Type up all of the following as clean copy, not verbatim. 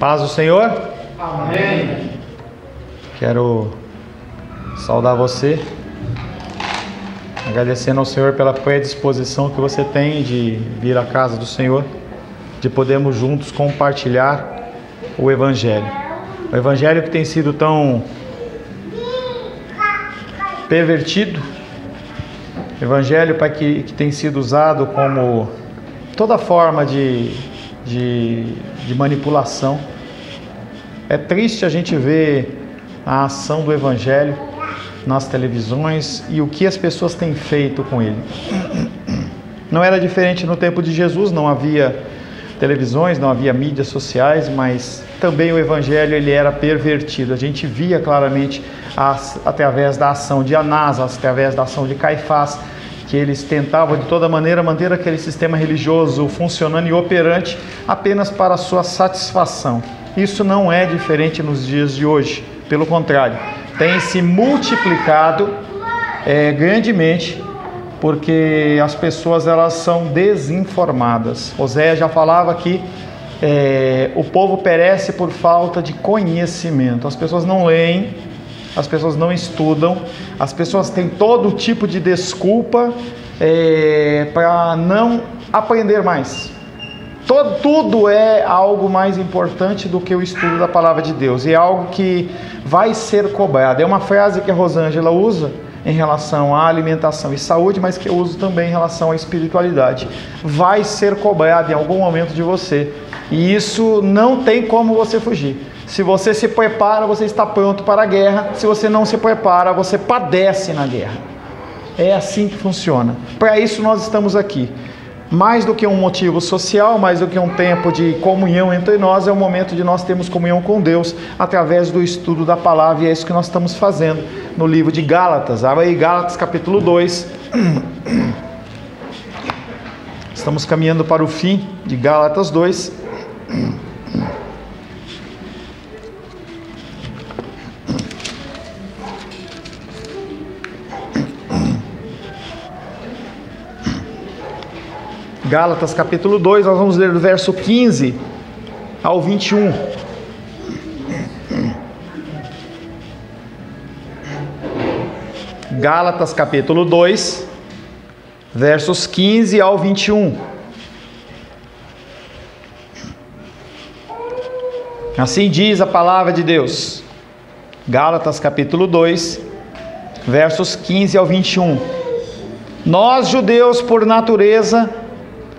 Paz do Senhor. Amém. Quero saudar você, agradecendo ao Senhor pela predisposição que você tem de vir à casa do Senhor, de podermos juntos compartilhar o Evangelho. O Evangelho que tem sido tão pervertido, Evangelho, Pai, que tem sido usado como toda forma de manipulação. É triste a gente ver a ação do Evangelho nas televisões e o que as pessoas têm feito com ele. Não era diferente no tempo de Jesus, não havia televisões, não havia mídias sociais, mas também o Evangelho ele era pervertido. A gente via claramente através da ação de Anás, através da ação de Caifás, que eles tentavam de toda maneira manter aquele sistema religioso funcionando e operante apenas para a sua satisfação. Isso não é diferente nos dias de hoje, pelo contrário, tem se multiplicado grandemente, porque as pessoas elas são desinformadas. Oséias já falava que o povo perece por falta de conhecimento. As pessoas não leem, as pessoas não estudam, as pessoas têm todo tipo de desculpa para não aprender mais. Tudo é algo mais importante do que o estudo da palavra de Deus, e é algo que vai ser cobrado. É uma frase que a Rosângela usa em relação à alimentação e saúde, mas que eu uso também em relação à espiritualidade. Vai ser cobrado em algum momento de você, e isso não tem como você fugir. Se você se prepara, você está pronto para a guerra. Se você não se prepara, você padece na guerra. É assim que funciona. Para isso nós estamos aqui. Mais do que um motivo social, mais do que um tempo de comunhão entre nós, é o momento de nós termos comunhão com Deus através do estudo da palavra, e é isso que nós estamos fazendo no livro de Gálatas. Abra aí Gálatas capítulo 2. Estamos caminhando para o fim de Gálatas 2. Gálatas capítulo 2, nós vamos ler do verso 15 ao 21. Gálatas capítulo 2, versos 15 ao 21. Assim diz a palavra de Deus. Gálatas capítulo 2, versos 15 ao 21. Nós, judeus por natureza,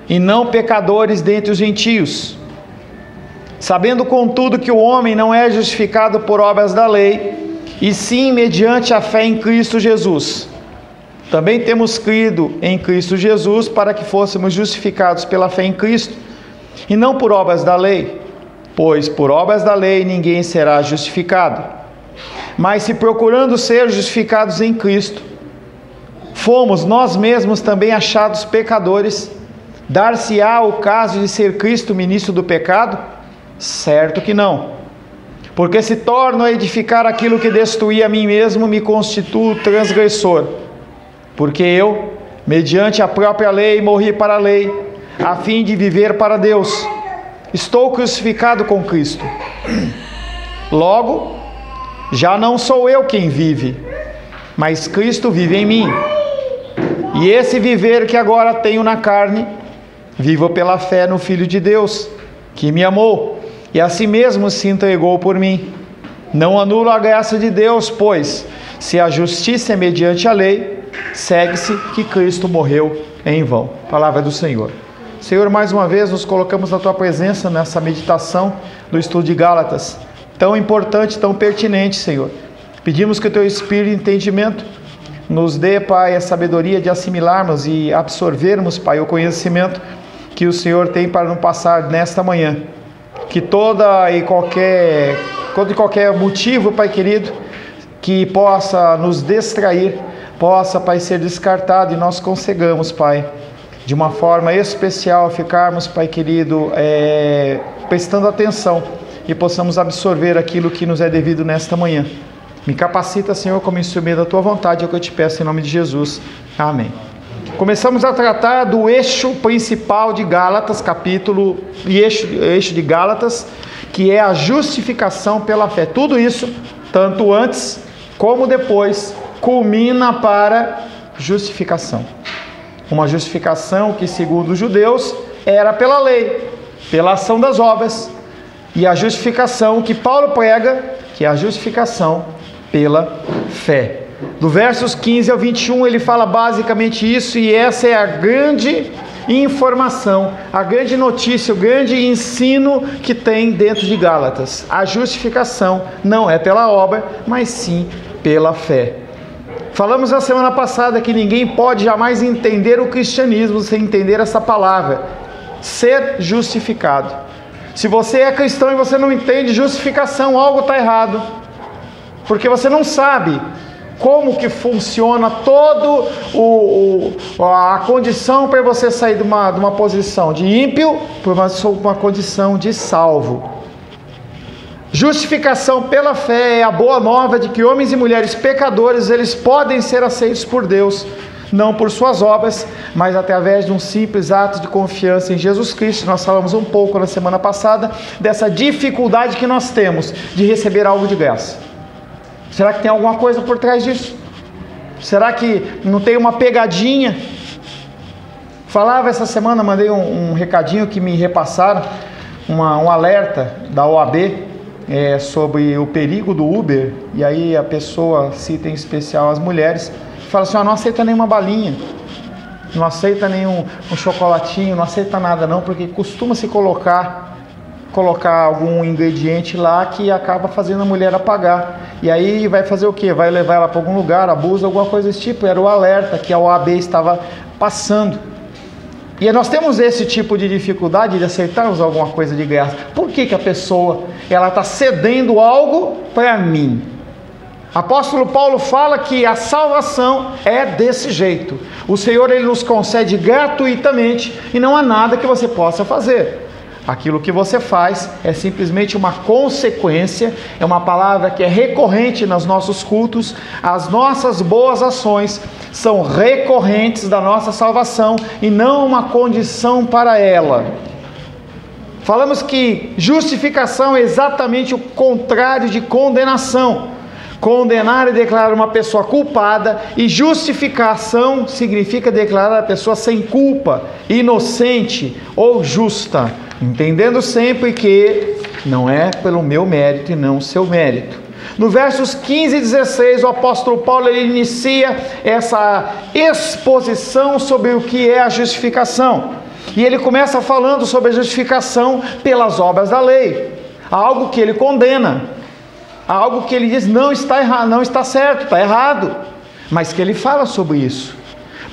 e não pecadores dentre os gentios, sabendo contudo que o homem não é justificado por obras da lei, e sim mediante a fé em Cristo Jesus. Também temos crido em Cristo Jesus para que fôssemos justificados pela fé em Cristo, e não por obras da lei, pois por obras da lei ninguém será justificado. Mas se procurando ser justificados em Cristo, fomos nós mesmos também achados pecadores, dar-se-á o caso de ser Cristo ministro do pecado? Certo que não. Porque se torno a edificar aquilo que destruí a mim mesmo, me constituo transgressor. Porque eu, mediante a própria lei, morri para a lei, a fim de viver para Deus. Estou crucificado com Cristo. Logo, já não sou eu quem vive, mas Cristo vive em mim. E esse viver que agora tenho na carne, vivo pela fé no Filho de Deus, que me amou e a si mesmo se entregou por mim. Não anulo a graça de Deus, pois, se a justiça é mediante a lei, segue-se que Cristo morreu em vão. Palavra do Senhor. Senhor, mais uma vez nos colocamos na Tua presença nessa meditação do estudo de Gálatas, tão importante, tão pertinente, Senhor. Pedimos que o Teu Espírito de entendimento nos dê, Pai, a sabedoria de assimilarmos e absorvermos, Pai, o conhecimento que o Senhor tem para nos passar nesta manhã. Que todo e qualquer motivo, Pai querido, que possa nos distrair, possa, Pai, ser descartado, e nós consigamos, Pai, de uma forma especial ficarmos, Pai querido, prestando atenção, e possamos absorver aquilo que nos é devido nesta manhã. Me capacita, Senhor, como instrumento da Tua vontade, é o que eu te peço em nome de Jesus. Amém. Começamos a tratar do eixo principal de Gálatas, eixo de Gálatas, que é a justificação pela fé. Tudo isso, tanto antes como depois, culmina para justificação. Uma justificação que, segundo os judeus, era pela lei, pela ação das obras, e a justificação que Paulo prega, que é a justificação pela fé. Do versos 15 ao 21 ele fala basicamente isso, e essa é a grande informação, a grande notícia, o grande ensino que tem dentro de Gálatas. A justificação não é pela obra, mas sim pela fé. Falamos na semana passada que ninguém pode jamais entender o cristianismo sem entender essa palavra, ser justificado. Se você é cristão e você não entende justificação, algo está errado, porque você não sabe como que funciona todo a condição para você sair de uma posição de ímpio para uma condição de salvo. Justificação pela fé é a boa nova de que homens e mulheres pecadores, eles podem ser aceitos por Deus, não por suas obras, mas através de um simples ato de confiança em Jesus Cristo. Nós falamos um pouco na semana passada dessa dificuldade que nós temos de receber algo de graça. Será que tem alguma coisa por trás disso? Será que não tem uma pegadinha? Falava essa semana, mandei um recadinho que me repassaram, um alerta da OAB sobre o perigo do Uber, e aí a pessoa cita em especial as mulheres, fala assim: não aceita nenhuma balinha, não aceita nenhum chocolatinho, não aceita nada não, porque costuma se colocar algum ingrediente lá que acaba fazendo a mulher apagar. E aí vai fazer o quê? Vai levar ela para algum lugar, abusa, alguma coisa desse tipo. Era o alerta que a OAB estava passando. E nós temos esse tipo de dificuldade de aceitarmos alguma coisa de graça. Por que a pessoa está cedendo algo para mim? Apóstolo Paulo fala que a salvação é desse jeito. O Senhor, Ele nos concede gratuitamente e não há nada que você possa fazer. Aquilo que você faz é simplesmente uma consequência, é uma palavra que é recorrente nos nossos cultos. As nossas boas ações são recorrentes da nossa salvação e não uma condição para ela. Falamos que justificação é exatamente o contrário de condenação. Condenar é declarar uma pessoa culpada, e justificação significa declarar a pessoa sem culpa, inocente ou justa, entendendo sempre que não é pelo meu mérito e não seu mérito. No versos 15 e 16, o apóstolo Paulo ele inicia essa exposição sobre o que é a justificação. E ele começa falando sobre a justificação pelas obras da lei, algo que ele condena, algo que ele diz não está errado, não está certo, está errado, mas que ele fala sobre isso.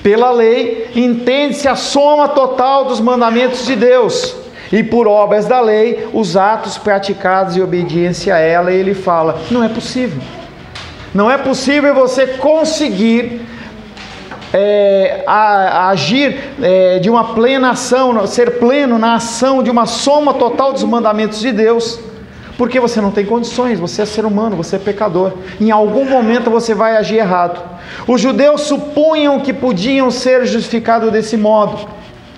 Pela lei, entende-se a soma total dos mandamentos de Deus, e por obras da lei, os atos praticados em obediência a ela. E ele fala, não é possível. Não é possível você conseguir agir de uma plena ação, ser pleno na ação de uma soma total dos mandamentos de Deus, porque você não tem condições, você é ser humano, você é pecador. Em algum momento você vai agir errado. Os judeus supunham que podiam ser justificados desse modo,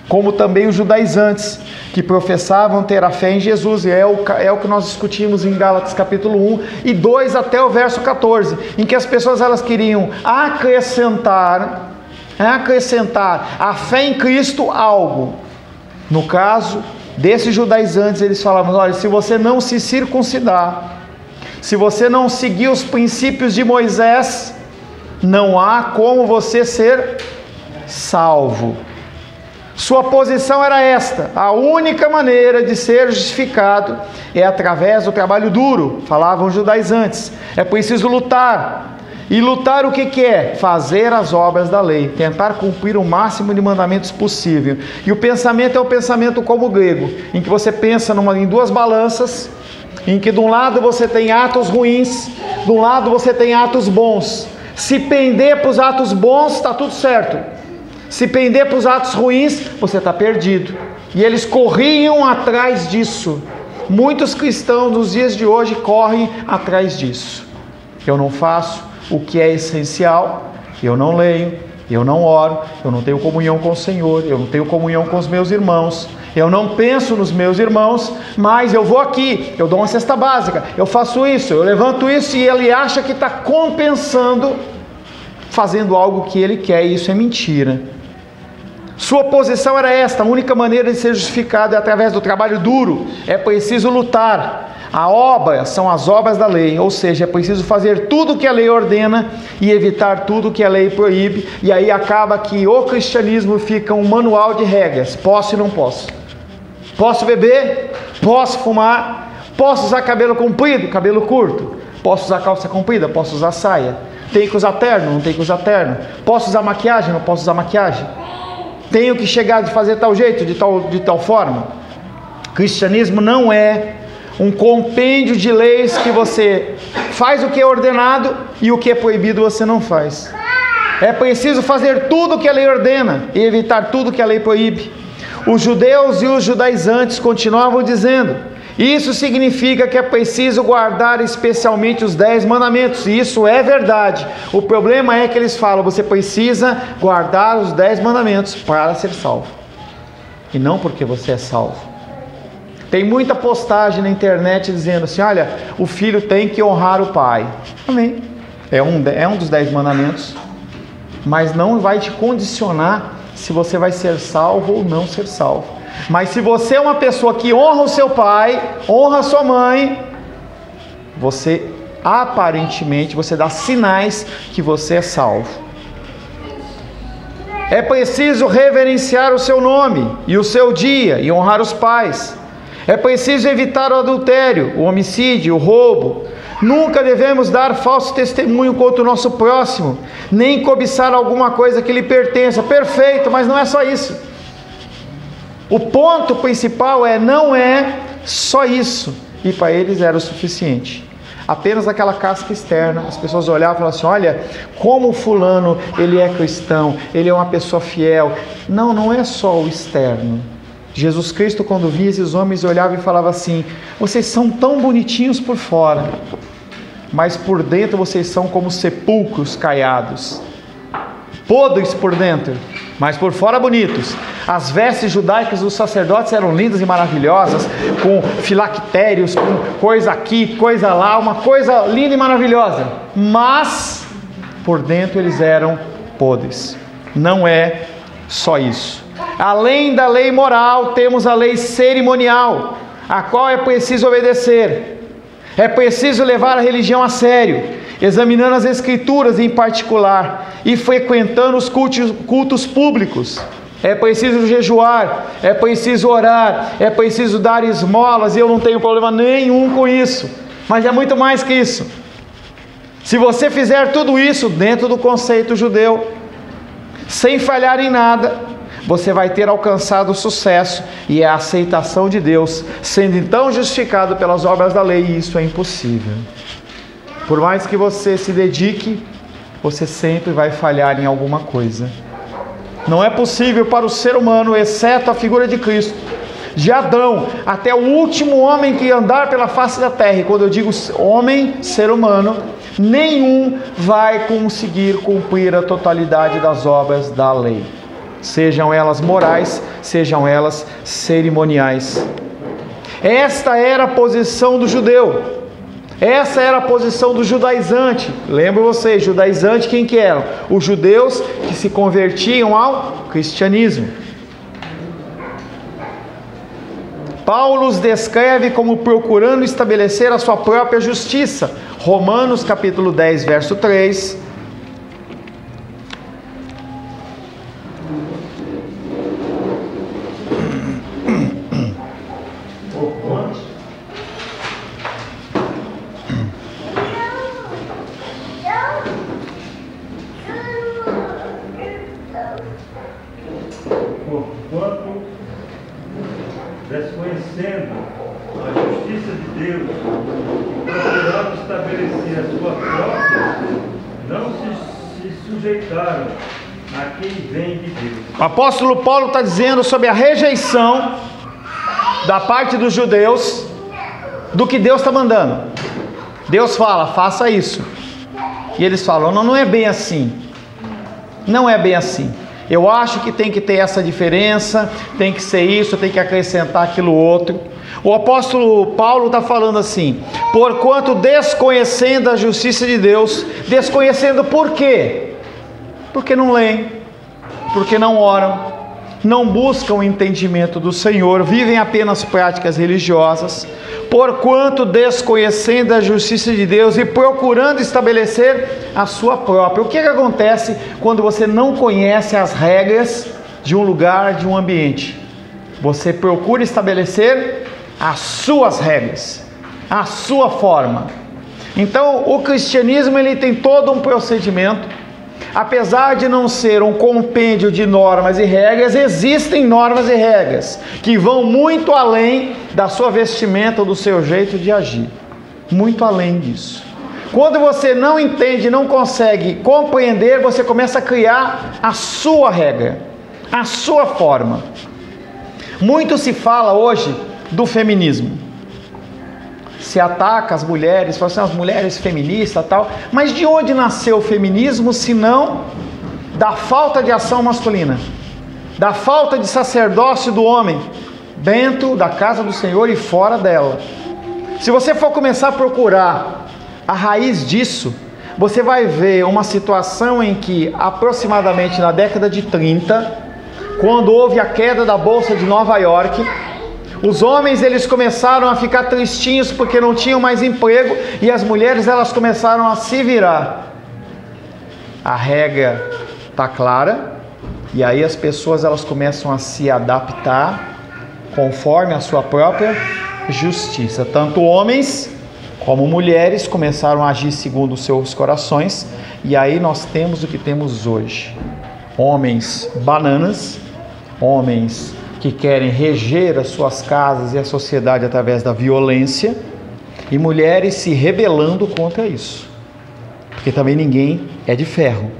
como também os judaizantes, que professavam ter a fé em Jesus, e é o que nós discutimos em Gálatas capítulo 1 e 2 até o verso 14, em que as pessoas elas queriam acrescentar a fé em Cristo algo. No caso desses judaizantes, eles falavam, olha, se você não se circuncidar, se você não seguir os princípios de Moisés, não há como você ser salvo. Sua posição era esta: a única maneira de ser justificado é através do trabalho duro, falavam os judaizantes. É preciso lutar. E lutar o que é? Fazer as obras da lei, tentar cumprir o máximo de mandamentos possível. E o pensamento é o pensamento como o grego, em que você pensa em duas balanças, em que de um lado você tem atos ruins, de um lado você tem atos bons. Se pender para os atos bons, está tudo certo. Se pender para os atos ruins, você está perdido. E eles corriam atrás disso. Muitos cristãos nos dias de hoje correm atrás disso. Eu não faço o que é essencial, eu não leio, Eu não oro, eu não tenho comunhão com o Senhor, eu não tenho comunhão com os meus irmãos, eu não penso nos meus irmãos, mas eu vou aqui, eu dou uma cesta básica, eu faço isso, eu levanto isso, e ele acha que está compensando, fazendo algo que ele quer, e isso é mentira. Sua posição era esta: a única maneira de ser justificado é através do trabalho duro, é preciso lutar. A obra são as obras da lei, ou seja, é preciso fazer tudo o que a lei ordena e evitar tudo o que a lei proíbe, e aí acaba que o cristianismo fica um manual de regras: posso e não posso. Posso beber, posso fumar, posso usar cabelo comprido, cabelo curto, posso usar calça comprida, posso usar saia, tenho que usar terno, não tenho que usar terno, posso usar maquiagem, não posso usar maquiagem, tenho que chegar de fazer tal jeito, de tal forma. Cristianismo não é um compêndio de leis que você faz o que é ordenado e o que é proibido você não faz. É preciso fazer tudo o que a lei ordena e evitar tudo o que a lei proíbe. Os judeus e os judaizantes continuavam dizendo: isso significa que é preciso guardar especialmente os 10 mandamentos, e isso é verdade. O problema é que eles falam: você precisa guardar os 10 mandamentos para ser salvo, e não porque você é salvo. Tem muita postagem na internet dizendo assim: olha, o filho tem que honrar o pai. Amém. É um dos 10 mandamentos, mas não vai te condicionar se você vai ser salvo ou não ser salvo. Mas se você é uma pessoa que honra o seu pai, honra a sua mãe, você aparentemente, você dá sinais que você é salvo. É preciso reverenciar o seu nome e o seu dia e honrar os pais. É preciso evitar o adultério, o homicídio, o roubo. Nunca devemos dar falso testemunho contra o nosso próximo, nem cobiçar alguma coisa que lhe pertença. Perfeito, mas não é só isso. O ponto principal não é só isso. E para eles era o suficiente. Apenas aquela casca externa. As pessoas olhavam e falavam assim: olha, como o fulano, ele é cristão, ele é uma pessoa fiel. Não, não é só o externo. Jesus Cristo, quando via esses homens, olhava e falava assim: vocês são tão bonitinhos por fora, mas por dentro vocês são como sepulcros caiados, podres por dentro, mas por fora bonitos. As vestes judaicas dos sacerdotes eram lindas e maravilhosas, com filactérios, com coisa aqui, coisa lá, uma coisa linda e maravilhosa, mas por dentro eles eram podres. Não é só isso. Além da lei moral, temos a lei cerimonial, a qual é preciso obedecer. É preciso levar a religião a sério, examinando as escrituras em particular e frequentando os cultos públicos. É preciso jejuar, é preciso orar, é preciso dar esmolas, e eu não tenho problema nenhum com isso, mas é muito mais que isso. Se você fizer tudo isso dentro do conceito judeu, sem falhar em nada, você vai ter alcançado o sucesso e a aceitação de Deus, sendo então justificado pelas obras da lei, e isso é impossível. Por mais que você se dedique, você sempre vai falhar em alguma coisa. Não é possível para o ser humano, exceto a figura de Cristo, de Adão até o último homem que andar pela face da terra, e quando eu digo homem, ser humano, nenhum vai conseguir cumprir a totalidade das obras da lei, sejam elas morais, sejam elas cerimoniais. Esta era a posição do judeu, essa era a posição do judaizante. Lembra vocês, judaizante quem que eram? Os judeus que se convertiam ao cristianismo. Paulo os descreve como procurando estabelecer a sua própria justiça. Romanos capítulo 10, verso 3. Desconhecendo a justiça de Deus e procurando estabelecer a sua própria, não se sujeitaram a quem vem de Deus. O apóstolo Paulo está dizendo sobre a rejeição da parte dos judeus do que Deus está mandando. Deus fala, faça isso, e eles falam, não é bem assim. Não é bem assim. Eu acho que tem que ter essa diferença, tem que ser isso, tem que acrescentar aquilo outro. O apóstolo Paulo está falando assim: porquanto desconhecendo a justiça de Deus, desconhecendo por quê? Porque não leem, porque não oram, não buscam o entendimento do Senhor, vivem apenas práticas religiosas. Porquanto desconhecendo a justiça de Deus e procurando estabelecer a sua própria. O que acontece quando você não conhece as regras de um lugar, de um ambiente? Você procura estabelecer as suas regras, a sua forma. Então o cristianismo, ele tem todo um procedimento. Apesar de não ser um compêndio de normas e regras, existem normas e regras que vão muito além da sua vestimenta ou do seu jeito de agir. Muito além disso. Quando você não entende, não consegue compreender, você começa a criar a sua regra, a sua forma. Muito se fala hoje do feminismo. Se ataca as mulheres, fala assim, as mulheres feministas e tal. Mas de onde nasceu o feminismo, se não da falta de ação masculina? Da falta de sacerdócio do homem dentro da casa do Senhor e fora dela. Se você for começar a procurar a raiz disso, você vai ver uma situação em que aproximadamente na década de 30, quando houve a queda da Bolsa de Nova York, os homens, eles começaram a ficar tristinhos porque não tinham mais emprego, e as mulheres, elas começaram a se virar. A regra está clara, e aí as pessoas, elas começam a se adaptar conforme a sua própria justiça. Tanto homens como mulheres começaram a agir segundo os seus corações, e aí nós temos o que temos hoje. Homens bananas, homens que querem reger as suas casas e a sociedade através da violência, e mulheres se rebelando contra isso, porque também ninguém é de ferro.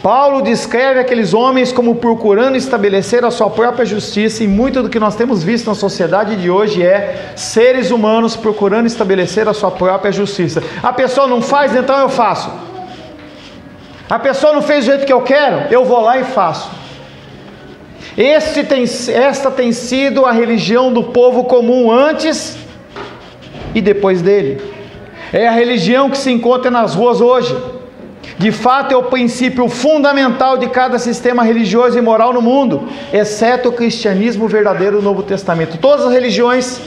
Paulo descreve aqueles homens como procurando estabelecer a sua própria justiça, e muito do que nós temos visto na sociedade de hoje é seres humanos procurando estabelecer a sua própria justiça. A pessoa não faz, então eu faço. A pessoa não fez do jeito que eu quero, eu vou lá e faço. Esta tem sido a religião do povo comum antes e depois dele. É a religião que se encontra nas ruas hoje. De fato, é o princípio fundamental de cada sistema religioso e moral no mundo, exceto o cristianismo verdadeiro do Novo Testamento. Todas as religiões,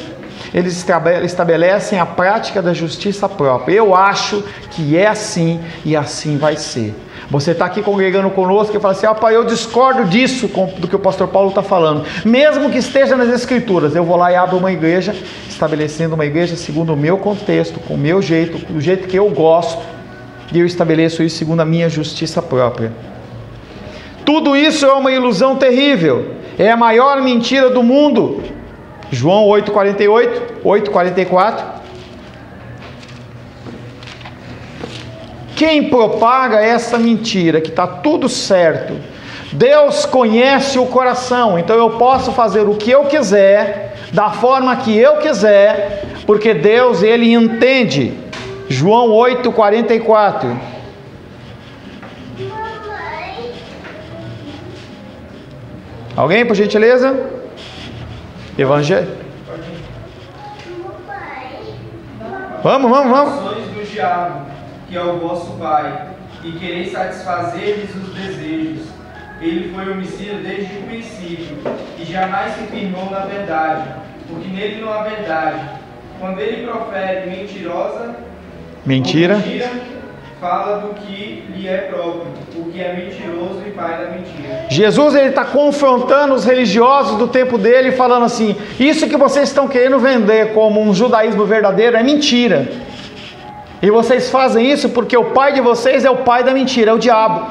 eles estabelecem a prática da justiça própria. Eu acho que é assim e assim vai ser. Você está aqui congregando conosco e fala assim: pai, eu discordo disso, do que o pastor Paulo está falando, mesmo que esteja nas escrituras. Eu vou lá e abro uma igreja, estabelecendo uma igreja segundo o meu contexto, com o meu jeito, do jeito que eu gosto, e eu estabeleço isso segundo a minha justiça própria. Tudo isso é uma ilusão terrível, é a maior mentira do mundo. João 8,48, 8,44. Quem propaga essa mentira, que está tudo certo? Deus conhece o coração, então eu posso fazer o que eu quiser, da forma que eu quiser, porque Deus, ele entende. João 8,44. Alguém, por gentileza? Evangelho. Vamos. Do diabo, que é o vosso pai, e quereis satisfazer-lhes os desejos. Ele foi homicida desde o princípio, e jamais se firmou na verdade, porque nele não há verdade. Quando ele profere mentira, fala do que lhe é próprio, o que é mentiroso e pai da mentira. Jesus, ele está confrontando os religiosos do tempo dele, falando assim: isso que vocês estão querendo vender como um judaísmo verdadeiro é mentira. E vocês fazem isso porque o pai de vocês é o pai da mentira, é o diabo.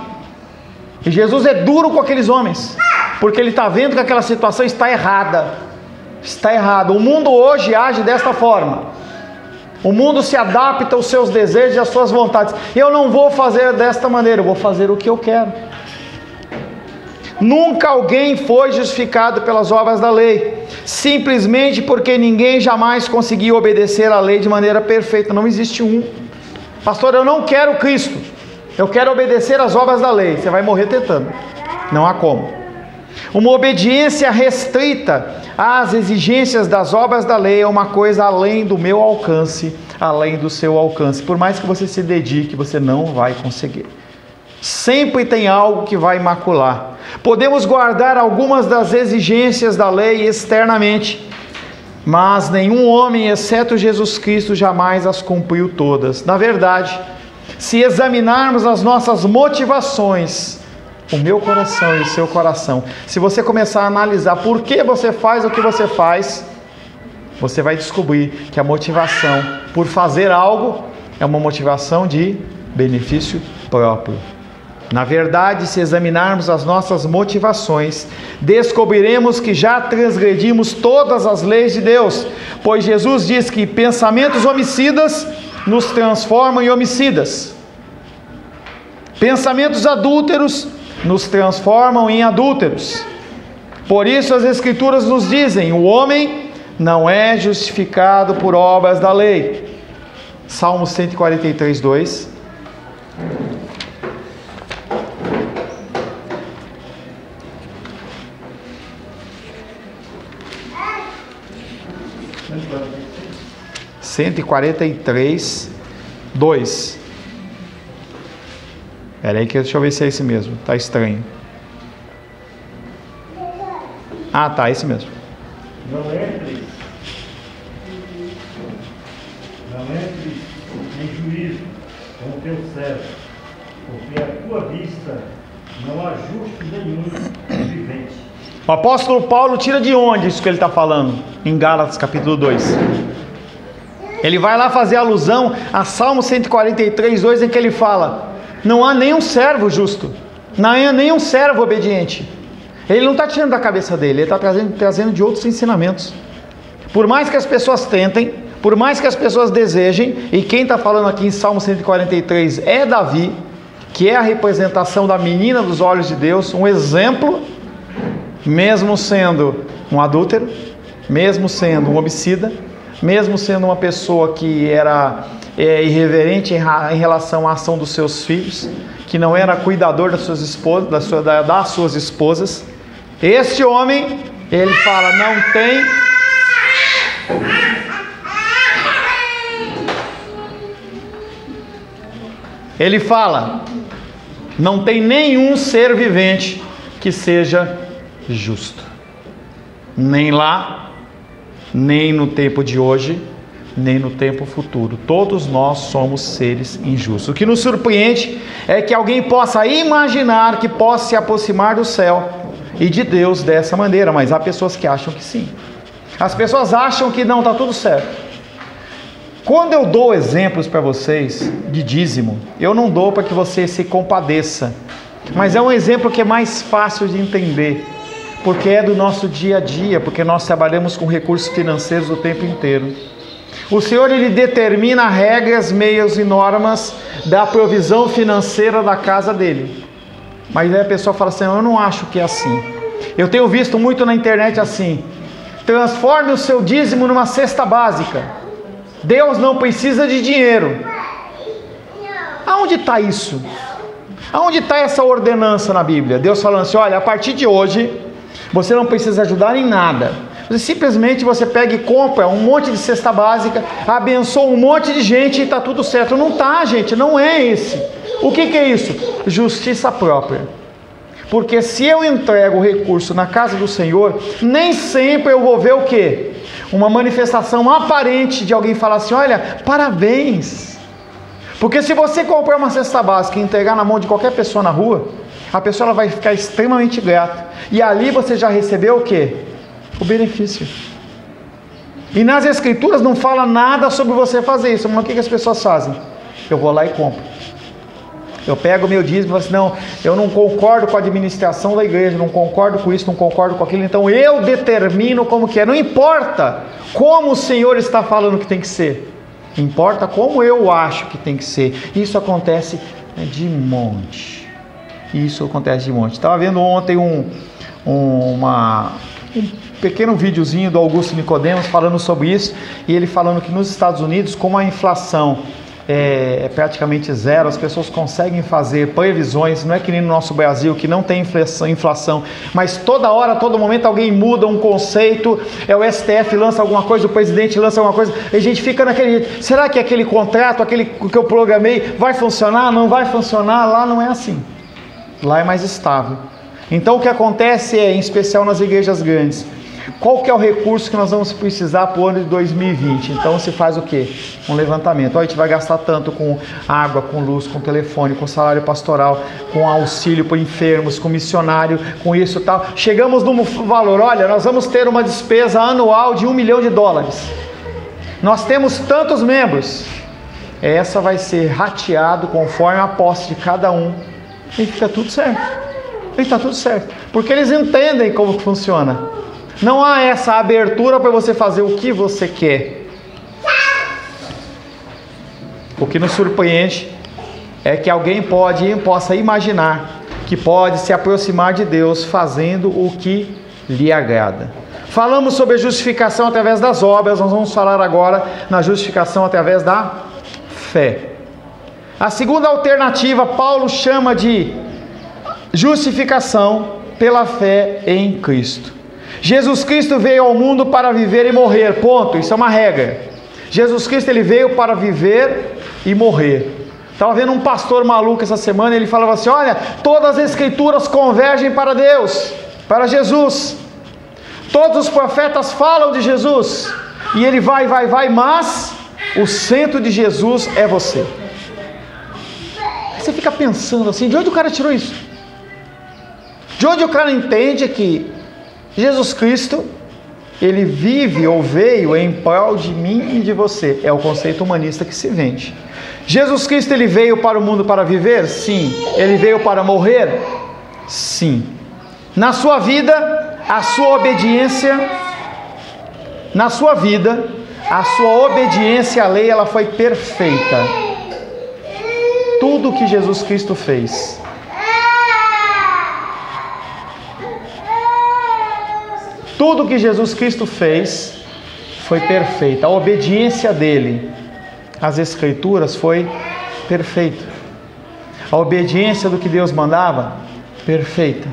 E Jesus é duro com aqueles homens, porque ele está vendo que aquela situação está errada. Está errado. O mundo hoje age desta forma. O mundo se adapta aos seus desejos e às suas vontades. Eu não vou fazer desta maneira, eu vou fazer o que eu quero. Nunca alguém foi justificado pelas obras da lei, simplesmente porque ninguém jamais conseguiu obedecer à lei de maneira perfeita. Não existe um. Pastor, eu não quero Cristo. Eu quero obedecer às obras da lei. Você vai morrer tentando. Não há como. Uma obediência restrita às exigências das obras da lei é uma coisa além do meu alcance, além do seu alcance. Por mais que você se dedique, você não vai conseguir. Sempre tem algo que vai macular. Podemos guardar algumas das exigências da lei externamente, mas nenhum homem, exceto Jesus Cristo, jamais as cumpriu todas. Na verdade, se examinarmos as nossas motivações, o meu coração e o seu coração, se você começar a analisar por que você faz o que você faz, você vai descobrir que a motivação por fazer algo é uma motivação de benefício próprio. Na verdade, se examinarmos as nossas motivações, descobriremos que já transgredimos todas as leis de Deus, pois Jesus diz que pensamentos homicidas nos transformam em homicidas. Pensamentos adúlteros nos transformam em adúlteros. Por isso as Escrituras nos dizem: o homem não é justificado por obras da lei. Salmo 143, 2. Cento e 43, 2. Espera aí que deixa eu ver se é esse mesmo. Tá estranho. Ah, tá, esse mesmo. Não entre em juízo com o teu servo, porque à tua vista não há justo nenhum vivente. O apóstolo Paulo tira de onde isso que ele está falando? Em Gálatas capítulo 2. Ele vai lá fazer alusão a Salmo 143, 2, em que ele fala: não há nenhum servo justo, não há nenhum servo obediente. Ele não está tirando da cabeça dele, ele está trazendo de outros ensinamentos. Por mais que as pessoas tentem, por mais que as pessoas desejem, e quem está falando aqui em Salmo 143 é Davi, que é a representação da menina dos olhos de Deus, um exemplo, mesmo sendo um adúltero, mesmo sendo um homicida, mesmo sendo uma pessoa que era irreverente em relação à ação dos seus filhos, que não era cuidador das suas esposas, das suas esposas, este homem, ele fala, não tem... Ele fala, não tem nenhum ser vivente que seja justo, nem lá, nem no tempo de hoje, nem no tempo futuro. Todos nós somos seres injustos. O que nos surpreende é que alguém possa imaginar que possa se aproximar do céu e de Deus dessa maneira, mas há pessoas que acham que sim. As pessoas acham que não, está tudo certo. Quando eu dou exemplos para vocês de dízimo, eu não dou para que você se compadeça, mas é um exemplo que é mais fácil de entender, porque é do nosso dia a dia, porque nós trabalhamos com recursos financeiros o tempo inteiro. O Senhor, Ele determina regras, meios e normas da provisão financeira da casa dele. Mas aí a pessoa fala assim, eu não acho que é assim. Eu tenho visto muito na internet assim, transforme o seu dízimo numa cesta básica. Deus não precisa de dinheiro. Aonde está isso? Aonde está essa ordenança na Bíblia? Deus falando assim, olha, a partir de hoje, você não precisa ajudar em nada. Simplesmente você pega e compra um monte de cesta básica, abençoa um monte de gente e está tudo certo. Não está, gente, não é esse. O que é isso? Justiça própria. Porque se eu entrego o recurso na casa do Senhor, nem sempre eu vou ver o quê? Uma manifestação aparente de alguém falar assim, olha, parabéns. Porque se você comprar uma cesta básica e entregar na mão de qualquer pessoa na rua, a pessoa ela vai ficar extremamente grata. E ali você já recebeu o quê? O benefício. E nas Escrituras não fala nada sobre você fazer isso. Mas o que as pessoas fazem? Eu vou lá e compro. Eu pego o meu dízimo e falo assim, não, eu não concordo com a administração da igreja, não concordo com isso, não concordo com aquilo, então eu determino como que é. Não importa como o Senhor está falando que tem que ser, importa como eu acho que tem que ser. Isso acontece de monte. Isso acontece de monte. Estava vendo ontem um pequeno videozinho do Augusto Nicodemos falando sobre isso, e ele falando que nos Estados Unidos, como a inflação é praticamente zero. As pessoas conseguem fazer previsões, não é que nem no nosso Brasil, que não tem inflação, mas toda hora, todo momento alguém muda um conceito, o STF lança alguma coisa, o presidente lança alguma coisa, e a gente fica naquele, será que aquele contrato, aquele que eu programei, vai funcionar? Não vai funcionar? Lá não é assim, lá é mais estável. Então o que acontece em especial nas igrejas grandes, qual que é o recurso que nós vamos precisar para o ano de 2020? Então se faz o quê? Um levantamento. A gente vai gastar tanto com água, com luz, com telefone, com salário pastoral, com auxílio para enfermos, com missionário, com isso e tal. Chegamos num valor, olha, nós vamos ter uma despesa anual de $1 milhão. Nós temos tantos membros. Essa vai ser rateado conforme a posse de cada um. E fica tudo certo. E está tudo certo. Porque eles entendem como funciona. Não há essa abertura para você fazer o que você quer. O que nos surpreende é que alguém possa imaginar que pode se aproximar de Deus fazendo o que lhe agrada. Falamos sobre a justificação através das obras, nós vamos falar agora na justificação através da fé. A segunda alternativa, Paulo chama de justificação pela fé em Cristo. Jesus Cristo veio ao mundo para viver e morrer, ponto, isso é uma regra. Jesus Cristo ele veio para viver e morrer. Estava vendo um pastor maluco essa semana, ele falava assim, olha, todas as escrituras convergem para Deus, para Jesus. Todos os profetas falam de Jesus, e ele vai, mas o centro de Jesus é você. Aí você fica pensando assim, de onde o cara tirou isso? De onde o cara entende que Jesus Cristo, ele vive ou veio em prol de mim e de você? É o conceito humanista que se vende. Jesus Cristo, ele veio para o mundo para viver? Sim. Ele veio para morrer? Sim. Na sua vida, a sua obediência, na sua vida, a sua obediência à lei, ela foi perfeita. Tudo que Jesus Cristo fez, tudo que Jesus Cristo fez foi perfeito. A obediência dele às Escrituras foi perfeita. A obediência do que Deus mandava, perfeita.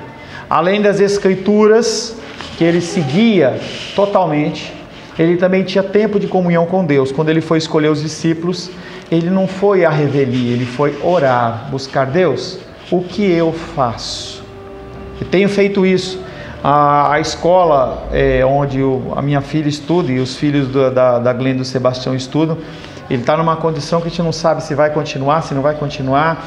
Além das Escrituras, que ele seguia totalmente, ele também tinha tempo de comunhão com Deus. Quando ele foi escolher os discípulos, ele não foi à revelia, ele foi orar, buscar Deus. O que eu faço? Eu tenho feito isso. A escola onde a minha filha estuda e os filhos da Glenda e do Sebastião estudam, ele está numa condição que a gente não sabe se vai continuar, se não vai continuar,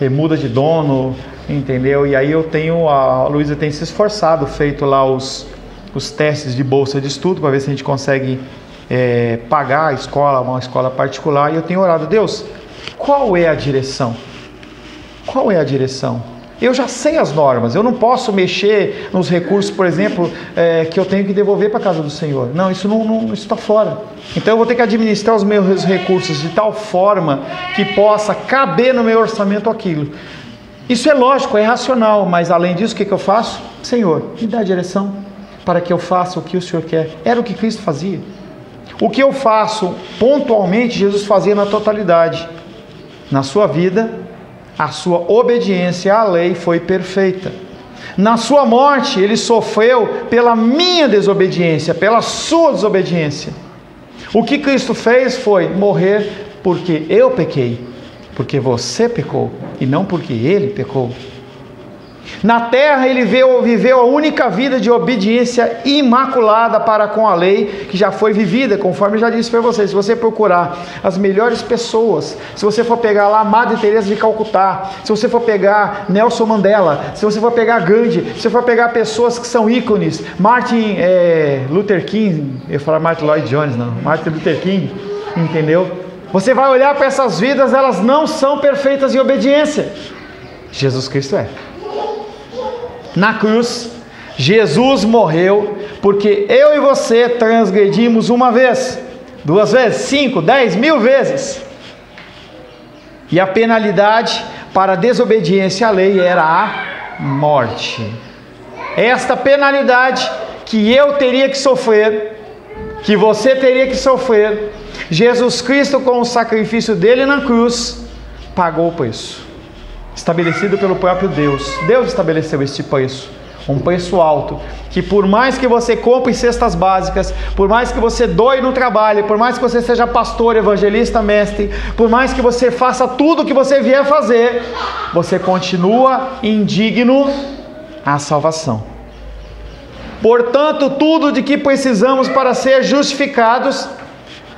muda de dono, entendeu? E aí a Luísa tem se esforçado, feito lá os testes de bolsa de estudo, para ver se a gente consegue pagar a escola, uma escola particular, e eu tenho orado, Deus, qual é a direção? Qual é a direção? Eu já sei as normas, eu não posso mexer nos recursos, por exemplo, que eu tenho que devolver para a casa do Senhor. Não, isso está fora. Então eu vou ter que administrar os meus recursos de tal forma que possa caber no meu orçamento aquilo. Isso é lógico, é racional, mas além disso, o que eu faço? Senhor, me dá a direção para que eu faça o que o Senhor quer. Era o que Cristo fazia. O que eu faço pontualmente, Jesus fazia na totalidade. Na sua vida, a sua obediência à lei foi perfeita. Na sua morte, ele sofreu pela minha desobediência, pela sua desobediência. O que Cristo fez foi morrer porque eu pequei, porque você pecou, e não porque ele pecou. Na terra ele viveu a única vida de obediência imaculada para com a lei, que já foi vivida, conforme eu já disse para vocês. Se você procurar as melhores pessoas, se você for pegar lá Madre Teresa de Calcutá, se você for pegar Nelson Mandela, se você for pegar Gandhi, se você for pegar pessoas que são ícones, Martin Luther King, eu ia falar Martin Lloyd Jones, não, Martin Luther King, entendeu? Você vai olhar para essas vidas, elas não são perfeitas em obediência. Jesus Cristo é. Na cruz, Jesus morreu porque eu e você transgredimos uma vez, 2 vezes, 5, 10, 1000 vezes. E a penalidade para a desobediência à lei era a morte. Esta penalidade que eu teria que sofrer, que você teria que sofrer, Jesus Cristo, com o sacrifício dele na cruz, pagou o preço, estabelecido pelo próprio Deus. Deus estabeleceu este preço, um preço alto, que por mais que você compre cestas básicas, por mais que você doe no trabalho, por mais que você seja pastor, evangelista, mestre, por mais que você faça tudo o que você vier fazer, você continua indigno à salvação. Portanto, tudo de que precisamos para ser justificados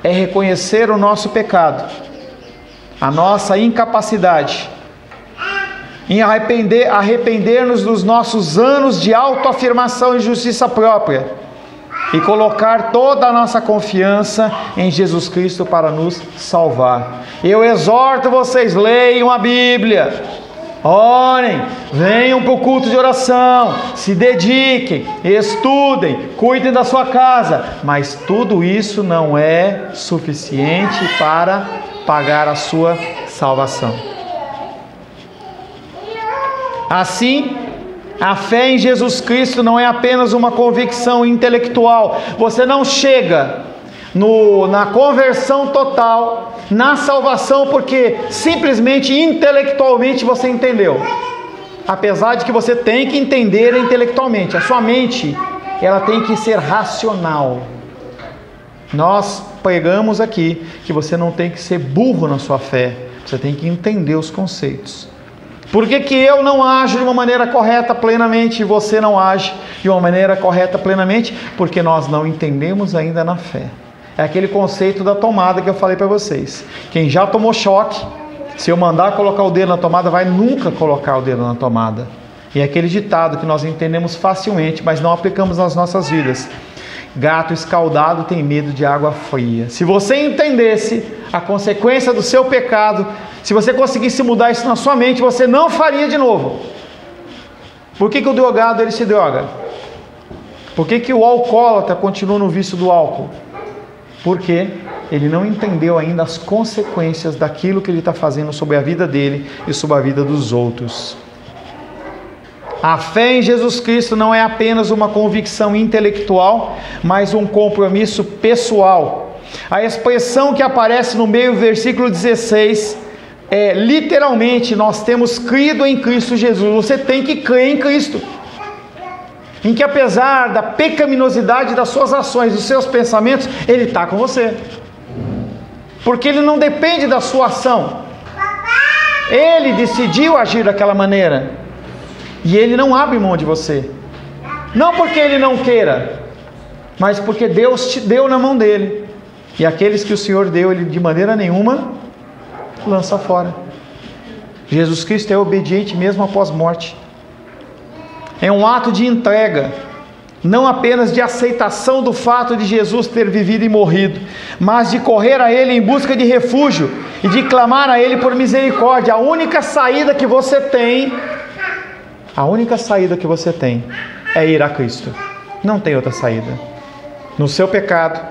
é reconhecer o nosso pecado, a nossa incapacidade, em arrepender-nos dos nossos anos de autoafirmação e justiça própria e colocar toda a nossa confiança em Jesus Cristo para nos salvar. Eu exorto vocês, leiam a Bíblia, orem, venham para o culto de oração, se dediquem, estudem, cuidem da sua casa, mas tudo isso não é suficiente para pagar a sua salvação. Assim, a fé em Jesus Cristo não é apenas uma convicção intelectual. Você não chega na conversão total, na salvação, porque simplesmente intelectualmente você entendeu. Apesar de que você tem que entender intelectualmente, a sua mente, ela tem que ser racional. Nós pregamos aqui que você não tem que ser burro na sua fé, você tem que entender os conceitos. Por que eu não ajo de uma maneira correta plenamente e você não age de uma maneira correta plenamente? Porque nós não entendemos ainda na fé. É aquele conceito da tomada que eu falei para vocês. Quem já tomou choque, se eu mandar colocar o dedo na tomada, vai nunca colocar o dedo na tomada. E é aquele ditado que nós entendemos facilmente, mas não aplicamos nas nossas vidas. Gato escaldado tem medo de água fria. Se você entendesse a consequência do seu pecado, se você conseguisse mudar isso na sua mente, você não faria de novo. Por que o drogado ele se droga? Por que o alcoólatra continua no vício do álcool? Porque ele não entendeu ainda as consequências daquilo que ele está fazendo sobre a vida dele e sobre a vida dos outros. A fé em Jesus Cristo não é apenas uma convicção intelectual, mas um compromisso pessoal. A expressão que aparece no meio do versículo 16 é literalmente: nós temos crido em Cristo Jesus. Você tem que crer em Cristo, em que apesar da pecaminosidade das suas ações, dos seus pensamentos, Ele está com você, porque Ele não depende da sua ação. Ele decidiu agir daquela maneira. E Ele não abre mão de você. Não porque Ele não queira, mas porque Deus te deu na mão dEle. E aqueles que o Senhor deu, Ele de maneira nenhuma lança fora. Jesus Cristo é obediente mesmo após morte. É um ato de entrega, não apenas de aceitação do fato de Jesus ter vivido e morrido, mas de correr a Ele em busca de refúgio e de clamar a Ele por misericórdia. A única saída que você tem é ir a Cristo. Não tem outra saída. No seu pecado,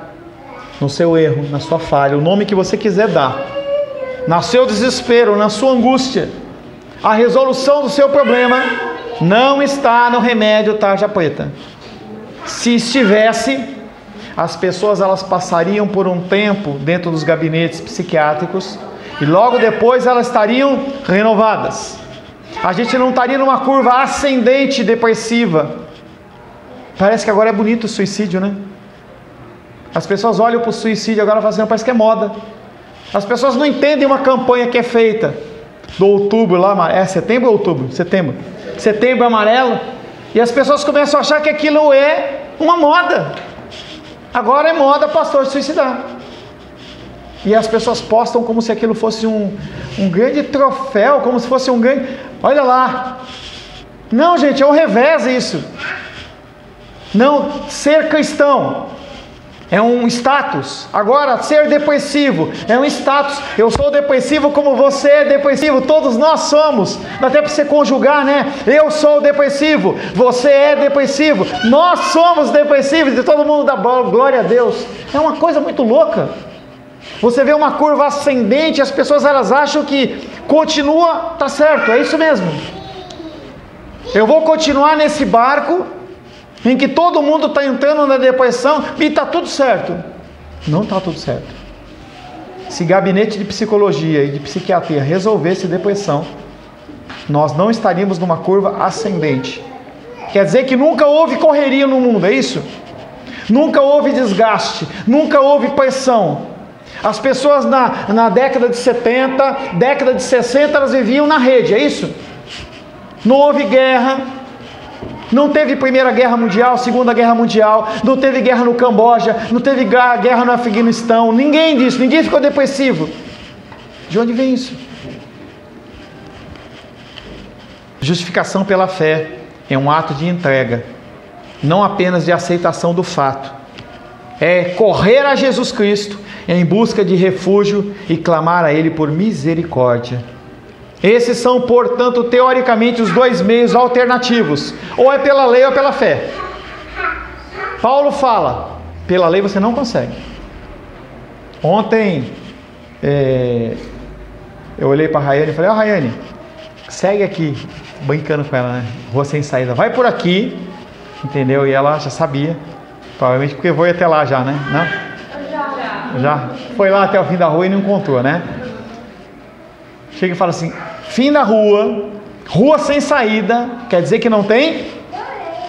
no seu erro, na sua falha, o nome que você quiser dar, no seu desespero, na sua angústia, a resolução do seu problema não está no remédio tarja preta. Se estivesse, as pessoas elas passariam por um tempo dentro dos gabinetes psiquiátricos e logo depois elas estariam renovadas. A gente não estaria numa curva ascendente depressiva. Parece que agora é bonito o suicídio, né? As pessoas olham para o suicídio agora e falam assim, parece que é moda. As pessoas não entendem uma campanha que é feita do outubro lá, é setembro ou outubro? Setembro amarelo. E as pessoas começam a achar que aquilo é uma moda. Agora é moda pastor se suicidar. E as pessoas postam como se aquilo fosse um grande troféu, como se fosse um grande... Olha lá. Não, gente, é o revés isso. Não, ser cristão é um status. Agora, ser depressivo é um status. Eu sou depressivo como você é depressivo. Todos nós somos. Dá até para você conjugar, né? Eu sou depressivo. Você é depressivo. Nós somos depressivos. E todo mundo dá glória a Deus. É uma coisa muito louca. Você vê uma curva ascendente. As pessoas elas acham que continua, tá certo, é isso mesmo. Eu vou continuar nesse barco em que todo mundo está entrando na depressão e está tudo certo. Não está tudo certo. Se gabinete de psicologia e de psiquiatria resolvesse depressão, nós não estaríamos numa curva ascendente. Quer dizer que nunca houve correria no mundo, é isso? Nunca houve desgaste, nunca houve pressão. As pessoas na década de 70, década de 60, elas viviam na rede, é isso? Não houve guerra, não teve Primeira Guerra Mundial, Segunda Guerra Mundial, não teve guerra no Camboja, não teve guerra no Afeganistão, ninguém disso, ninguém ficou depressivo. De onde vem isso? Justificação pela fé é um ato de entrega, não apenas de aceitação do fato. É correr a Jesus Cristo em busca de refúgio e clamar a Ele por misericórdia. Esses são, portanto, teoricamente os dois meios alternativos. Ou é pela lei ou pela fé. Paulo fala, pela lei você não consegue. Ontem, eu olhei para a Rayane e falei, Rayane, segue aqui, brincando com ela, né? Rua sem saída, vai por aqui, entendeu? E ela já sabia, provavelmente porque vou ir até lá já, né? Não? Já foi lá até o fim da rua e não encontrou, né? Chega e fala assim, fim da rua, rua sem saída, quer dizer que não tem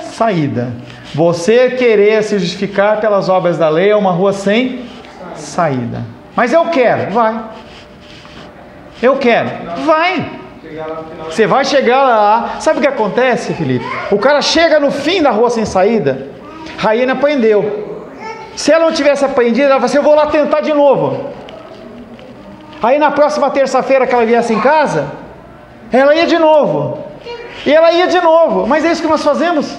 saída. Você querer se justificar pelas obras da lei é uma rua sem saída. Mas eu quero, vai. Eu quero, vai. Você vai chegar lá. Sabe o que acontece, Felipe? O cara chega no fim da rua sem saída. Rayane aprendeu. Se ela não tivesse aprendido, ela fala assim, eu vou lá tentar de novo. Aí na próxima terça-feira que ela viesse em casa, ela ia de novo. E ela ia de novo. Mas é isso que nós fazemos.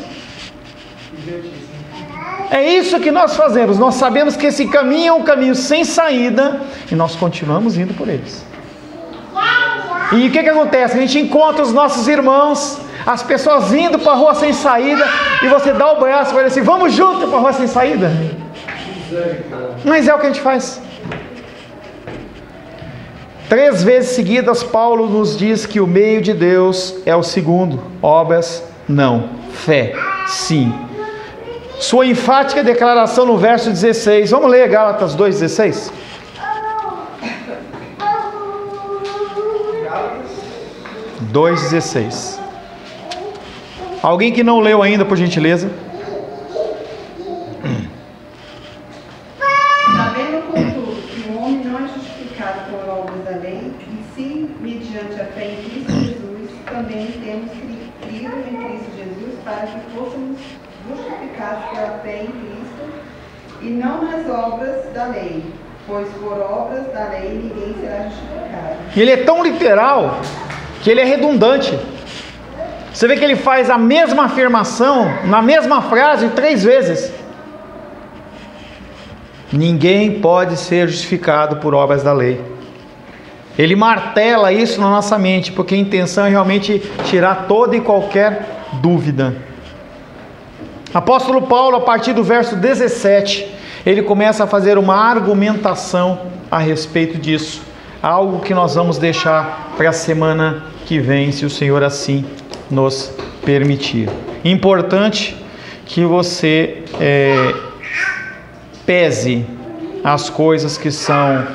É isso que nós fazemos. Nós sabemos que esse caminho é um caminho sem saída e nós continuamos indo por eles. E o que acontece? A gente encontra os nossos irmãos, as pessoas indo para a rua sem saída, e você dá o braço e vai assim, vamos junto para a rua sem saída. Mas é o que a gente faz. 3 vezes seguidas Paulo nos diz que o meio de Deus é o segundo, obras não, fé sim. Sua enfática declaração no verso 16, vamos ler Gálatas 2,16? 2,16. Alguém que não leu ainda, por gentileza? Sabendo, contudo, que o homem não é justificado por obras da lei, e sim, mediante a fé em Cristo Jesus, também temos crido em Cristo Jesus para que fôssemos justificados pela fé em Cristo, e não nas obras da lei, pois por obras da lei ninguém será justificado. Ele é tão literal que ele é redundante. Você vê que ele faz a mesma afirmação na mesma frase 3 vezes. Ninguém pode ser justificado por obras da lei. Ele martela isso na nossa mente, porque a intenção é realmente tirar toda e qualquer dúvida. Apóstolo Paulo, a partir do verso 17, ele começa a fazer uma argumentação a respeito disso. Algo que nós vamos deixar para a semana que vem, se o Senhor assim nos permitir. Importante que você pese as coisas que são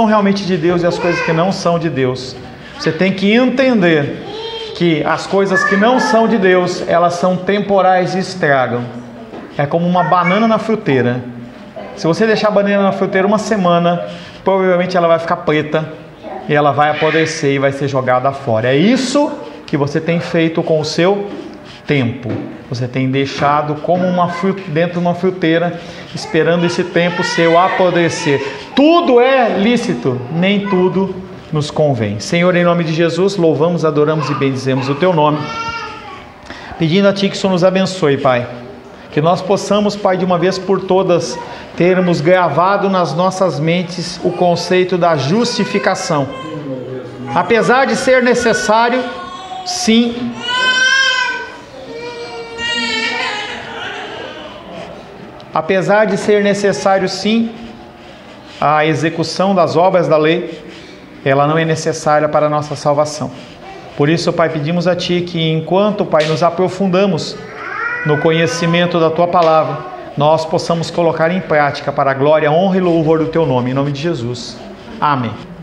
realmente de Deus e as coisas que não são de Deus. Você tem que entender que as coisas que não são de Deus, elas são temporais e estragam. É como uma banana na fruteira. Se você deixar a banana na fruteira uma semana, provavelmente ela vai ficar preta e ela vai apodrecer e vai ser jogada fora. É isso que você tem feito com o seu tempo. Você tem deixado como dentro de uma fruteira, esperando esse tempo seu apodrecer. Tudo é lícito, nem tudo nos convém. Senhor, em nome de Jesus, louvamos, adoramos e bendizemos o Teu nome, pedindo a Ti que o Senhor nos abençoe, Pai. Que nós possamos, Pai, de uma vez por todas, termos gravado nas nossas mentes o conceito da justificação. Apesar de ser necessário, sim, a execução das obras da lei, ela não é necessária para a nossa salvação. Por isso, Pai, pedimos a Ti que enquanto, Pai, nos aprofundamos no conhecimento da Tua palavra, nós possamos colocar em prática para a glória, honra e louvor do Teu nome. Em nome de Jesus. Amém.